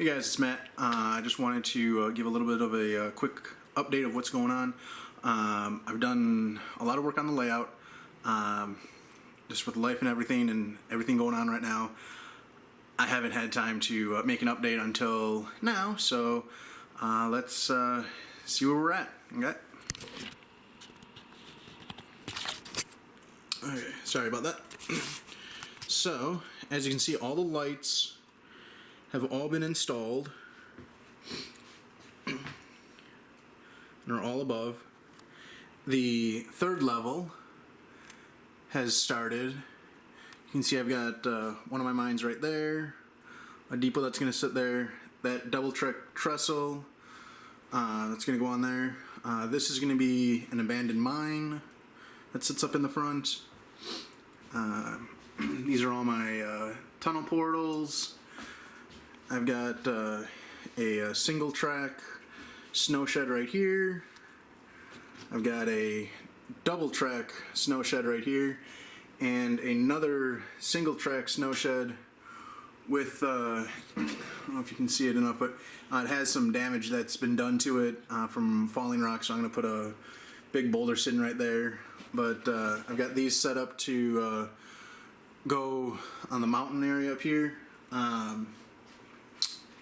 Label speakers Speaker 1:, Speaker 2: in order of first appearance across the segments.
Speaker 1: Hey guys, it's Matt. I just wanted to give a little bit of a quick update of what's going on. I've done a lot of work on the layout, just with life and everything going on right now. I haven't had time to make an update until now, so let's see where we're at. Okay. Okay, sorry about that. So, as you can see, all the lights have all been installed and are all above. The third level has started. You can see I've got one of my mines right there, a depot that's going to sit there, that double track trestle that's going to go on there. This is going to be an abandoned mine that sits up in the front. These are all my tunnel portals. I've got a single track snow shed right here. I've got a double track snow shed right here, and another single track snow shed with I don't know if you can see it enough, but it has some damage that's been done to it from falling rocks, so I'm going to put a big boulder sitting right there. But I've got these set up to go on the mountain area up here.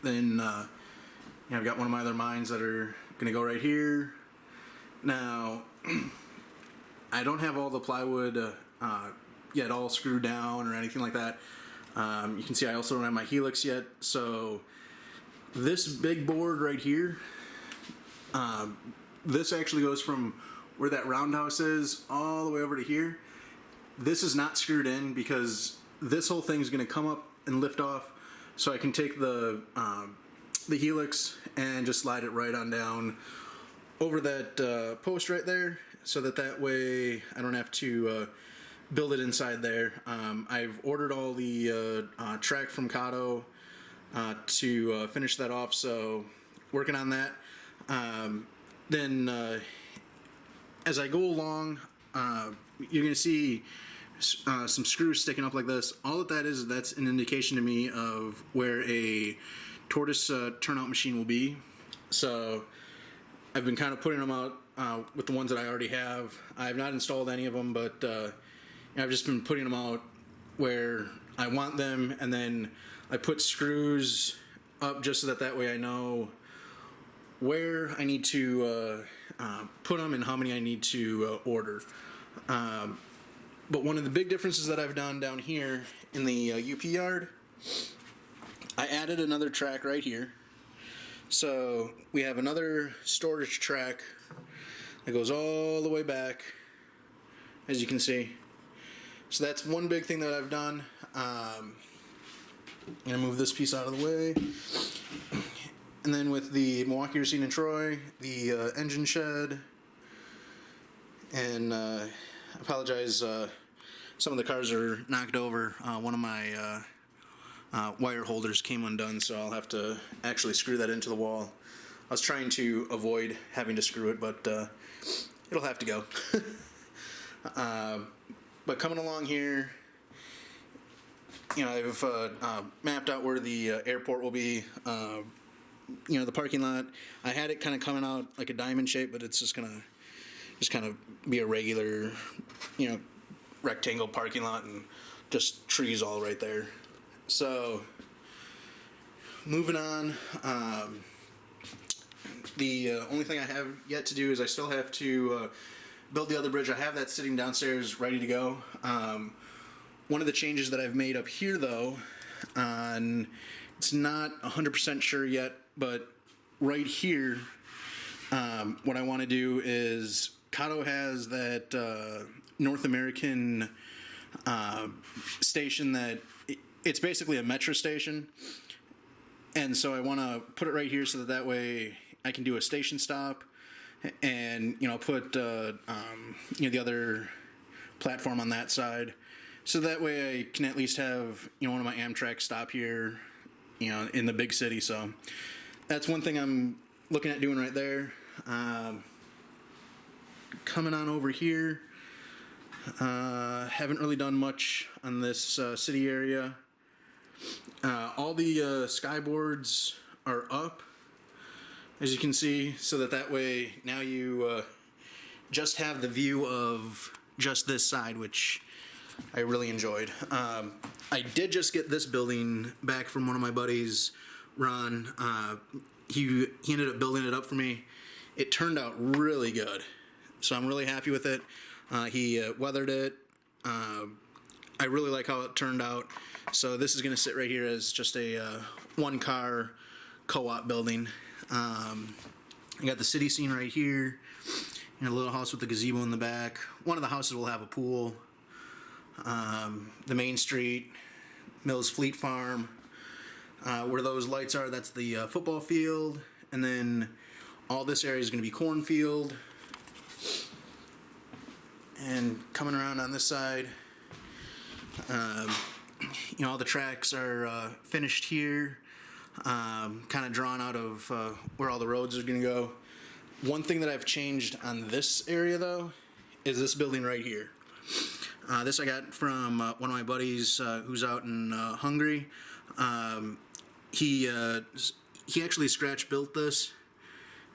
Speaker 1: Then I've got one of my other mines that are going to go right here. Now, I don't have all the plywood yet all screwed down or anything like that. You can see I also don't have my helix yet. So this big board right here, this actually goes from where that roundhouse is all the way over to here. This is not screwed in because this whole thing is going to come up and lift off, so I can take the helix and just slide it right on down over that post right there, so that way I don't have to build it inside there. I've ordered all the track from Kato to finish that off, so working on that. Then as I go along, you're going to see some screws sticking up like this. All that is, that's an indication to me of where a tortoise turnout machine will be. So I've been kind of putting them out with the ones that I already have. I have not installed any of them, but I've just been putting them out where I want them, and then I put screws up just so that way I know where I need to put them and how many I need to order. But one of the big differences that I've done down here in the UP yard, I added another track right here. So we have another storage track that goes all the way back, as you can see. So that's one big thing that I've done. I'm going to move this piece out of the way. And then with the Milwaukee, Racine, and Troy, the engine shed, and I apologize, some of the cars are knocked over. One of my wire holders came undone, so I'll have to actually screw that into the wall. I was trying to avoid having to screw it, but it'll have to go. But coming along here, I've mapped out where the airport will be. The parking lot, I had it kind of coming out like a diamond shape, but it's just gonna kind of be a regular, rectangle parking lot and just trees all right there. So moving on, the only thing I have yet to do is I still have to build the other bridge. I have that sitting downstairs ready to go. One of the changes that I've made up here, though, it's not 100% sure yet, but right here, what I want to do is, Kato has that North American station that it's basically a metro station, and so I want to put it right here so that way I can do a station stop, and put the other platform on that side, so that way I can at least have one of my Amtrak stop here, in the big city. So that's one thing I'm looking at doing right there. Coming on over here, haven't really done much on this city area. All the skyboards are up, as you can see, so that way now you just have the view of just this side, which I really enjoyed. I did just get this building back from one of my buddies, Ron. He ended up building it up for me. It turned out really good, so I'm really happy with it. He weathered it. I really like how it turned out. So this is going to sit right here as just a one-car co-op building. I got the city scene right here, and a little house with the gazebo in the back. One of the houses will have a pool. The Main Street, Mills Fleet Farm. Where those lights are, that's the football field, and then all this area is going to be cornfield. And coming around on this side, you know, all the tracks are finished here, kind of drawn out of where all the roads are going to go. One thing that I've changed on this area, though, is this building right here. This I got from one of my buddies who's out in Hungary. He actually scratch built this,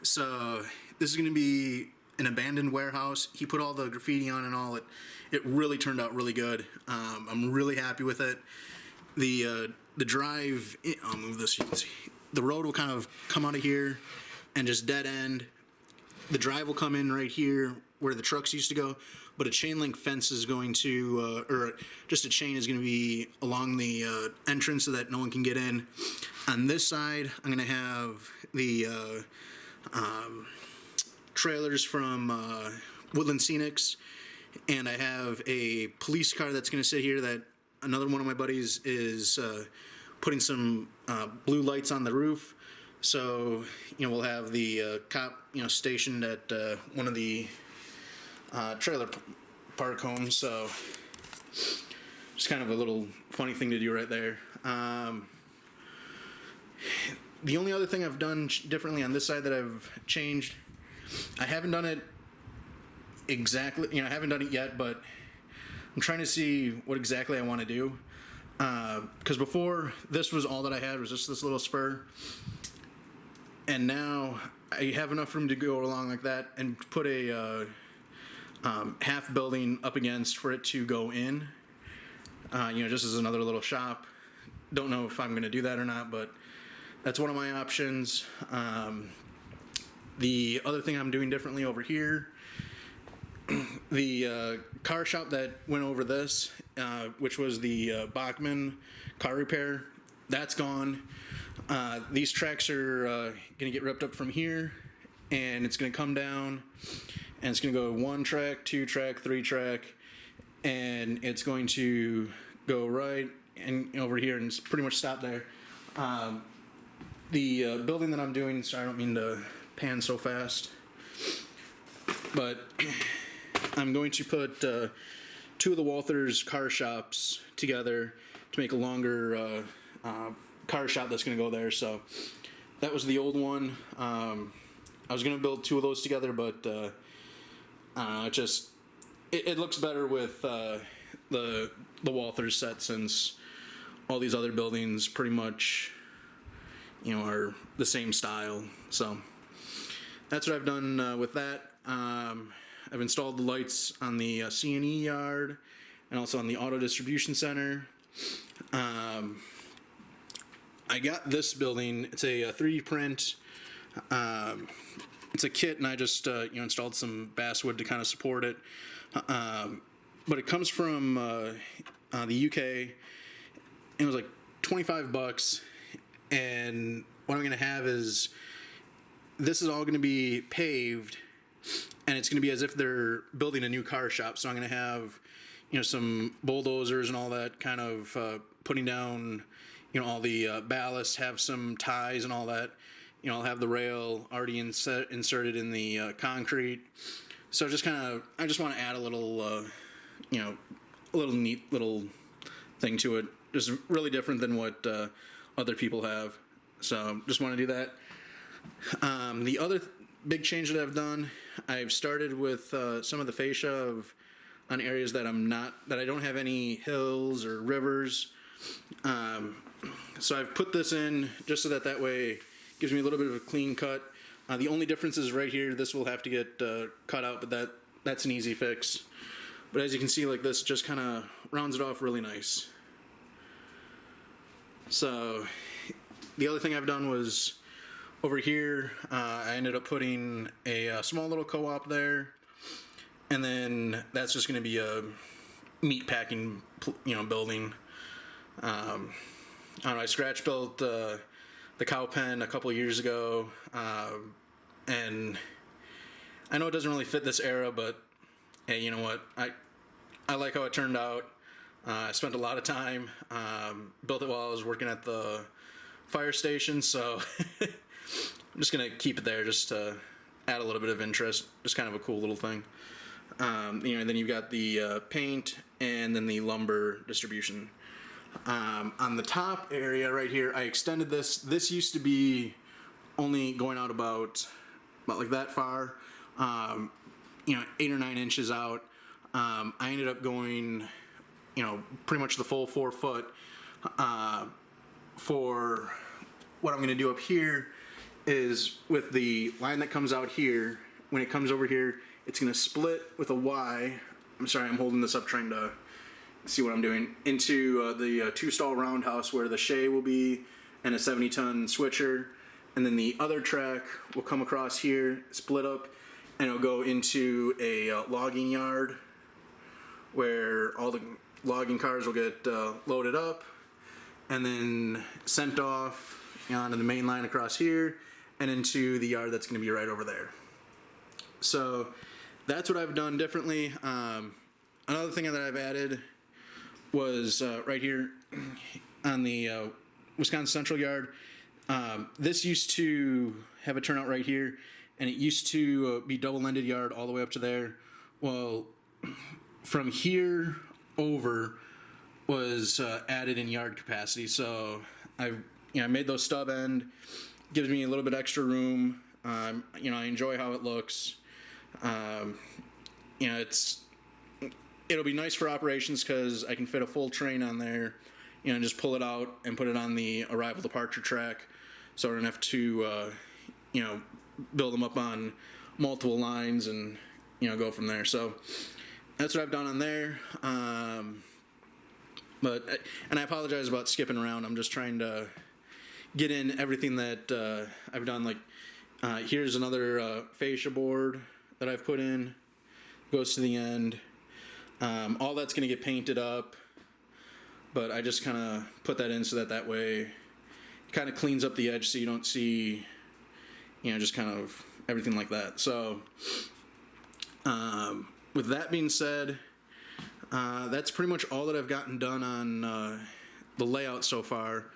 Speaker 1: so this is going to be an abandoned warehouse. He put all the graffiti on and all. It really turned out really good. I'm really happy with it. The drive, I'll move this, you can see. The road will kind of come out of here and just dead end. The drive will come in right here where the trucks used to go, but a chain link fence is going to, or just a chain is going to be along the entrance so that no one can get in. On this side, I'm going to have the trailers from Woodland Scenics, and I have a police car that's going to sit here that another one of my buddies is putting some blue lights on the roof. So, you know, we'll have the cop, you know, stationed at one of the trailer park homes. So, just kind of a little funny thing to do right there. The only other thing I've done differently on this side that I've changed, I haven't done it exactly, you know, I haven't done it yet, but I'm trying to see what exactly I want to do. Because before, this was all that I had, was just this little spur. And now I have enough room to go along like that and put a half building up against for it to go in. You know, just as another little shop. Don't know if I'm going to do that or not, but that's one of my options. The other thing I'm doing differently over here, the car shop that went over this, which was the Bachman car repair, that's gone. These tracks are going to get ripped up from here, and it's going to come down, and it's going to go 1 track, 2 track, 3 track, and it's going to go right and over here and pretty much stop there. The building that I'm doing, sorry, I don't mean to pan so fast, but I'm going to put 2 of the Walthers car shops together to make a longer car shop that's going to go there. So that was the old one. I was going to build 2 of those together, but it looks better with the Walthers set, since all these other buildings pretty much, you know, are the same style. So that's what I've done with that. I've installed the lights on the C&E yard and also on the auto distribution center. I got this building. It's a 3D print. It's a kit, and I just you know, installed some basswood to kind of support it. But it comes from the UK. It was like $25, and what I'm going to have is, this is all going to be paved, and it's going to be as if they're building a new car shop. So I'm going to have, you know, some bulldozers and all that, kind of putting down, you know, all the ballast, have some ties and all that. You know, I'll have the rail already inserted in the concrete. So just kind of, I just want to add a little, you know, a little neat little thing to it. Just really different than what other people have. So just want to do that. The other big change that I've done, I've started with some of the fascia on areas that I don't have any hills or rivers. So I've put this in just so that way, Gives me a little bit of a clean cut. The only difference is right here. This will have to get cut out, but that's an easy fix. But as you can see, like this just kind of rounds it off really nice. So the other thing I've done was over here, I ended up putting a small little co-op there, and then that's just going to be a meat packing, building. I don't know, I scratch built the cow pen a couple years ago, and I know it doesn't really fit this era, but hey, you know what? I like how it turned out. I spent a lot of time, built it while I was working at the fire station, so I'm just gonna keep it there just to add a little bit of interest. Just kind of a cool little thing. And then you've got the paint and then the lumber distribution. On the top area right here, I extended this. This used to be only going out about like that far, 8 or 9 inches out. I ended up going, pretty much the full 4 foot. For what I'm going to do up here is with the line that comes out here, when it comes over here, it's going to split with a Y. I'm sorry, I'm holding this up trying to see what I'm doing, into the 2-stall roundhouse where the Shay will be and a 70-ton switcher. And then the other track will come across here, split up, and it'll go into a logging yard where all the logging cars will get loaded up and then sent off onto the main line across here and into the yard that's going to be right over there. So that's what I've done differently. Another thing that I've added was right here on the Wisconsin Central yard. This used to have a turnout right here, and it used to be double-ended yard all the way up to there. Well, from here over was added in yard capacity, so I made those stub end. Gives me a little bit extra room. I enjoy how it looks. It'll be nice for operations because I can fit a full train on there, and just pull it out and put it on the arrival departure track, so I don't have to, build them up on multiple lines and, go from there. So that's what I've done on there. And I apologize about skipping around. I'm just trying to get in everything that I've done. Like, here's another fascia board that I've put in. Goes to the end. All that's going to get painted up, but I just kind of put that in so that way it kind of cleans up the edge so you don't see, just kind of everything like that. So with that being said, that's pretty much all that I've gotten done on the layout so far.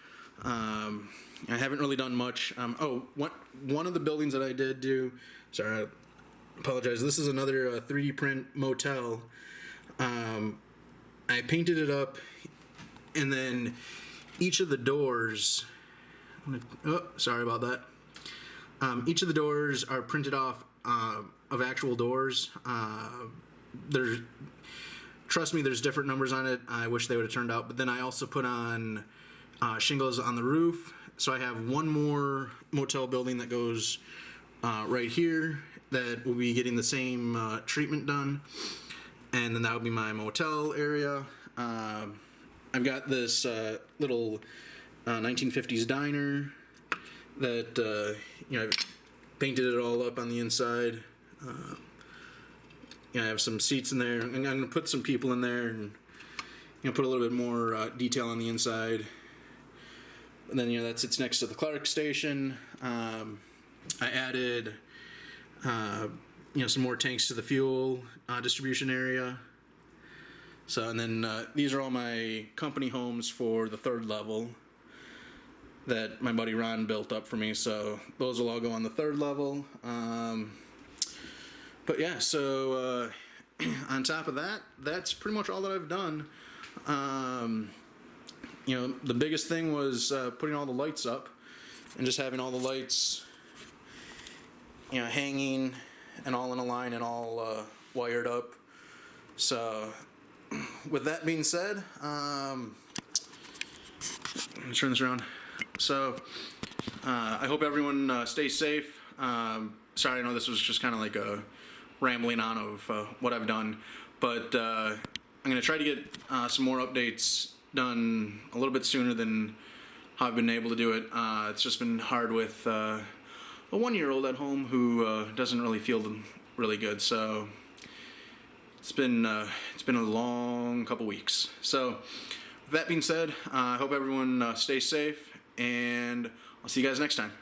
Speaker 1: I haven't really done much. One of the buildings that I did do, sorry, I apologize, this is another 3D print motel. I painted it up, and then each of the doors, sorry about that. Each of the doors are printed off of actual doors. Trust me, there's different numbers on it. I wish they would have turned out, but then I also put on shingles on the roof. So I have one more motel building that goes right here that will be getting the same treatment done. And then that would be my motel area. I've got this little 1950s diner that I've painted it all up on the inside. I have some seats in there. I'm going to put some people in there and put a little bit more detail on the inside. And then that sits next to the Clark station. I added some more tanks to the fuel distribution area. So, and then these are all my company homes for the 3rd level that my buddy Ron built up for me. So those will all go on the 3rd level. But yeah, so on top of that, that's pretty much all that I've done. The biggest thing was putting all the lights up and just having all the lights, hanging and all in a line and all wired up. So with that being said, let me turn this around. So I hope everyone stays safe. Sorry, I know this was just kind of like a rambling on of what I've done, but I'm going to try to get some more updates done a little bit sooner than how I've been able to do it. It's just been hard with a 1-year-old at home who doesn't really feel really good, so it's been a long couple weeks. So with that being said, I hope everyone stays safe, and I'll see you guys next time.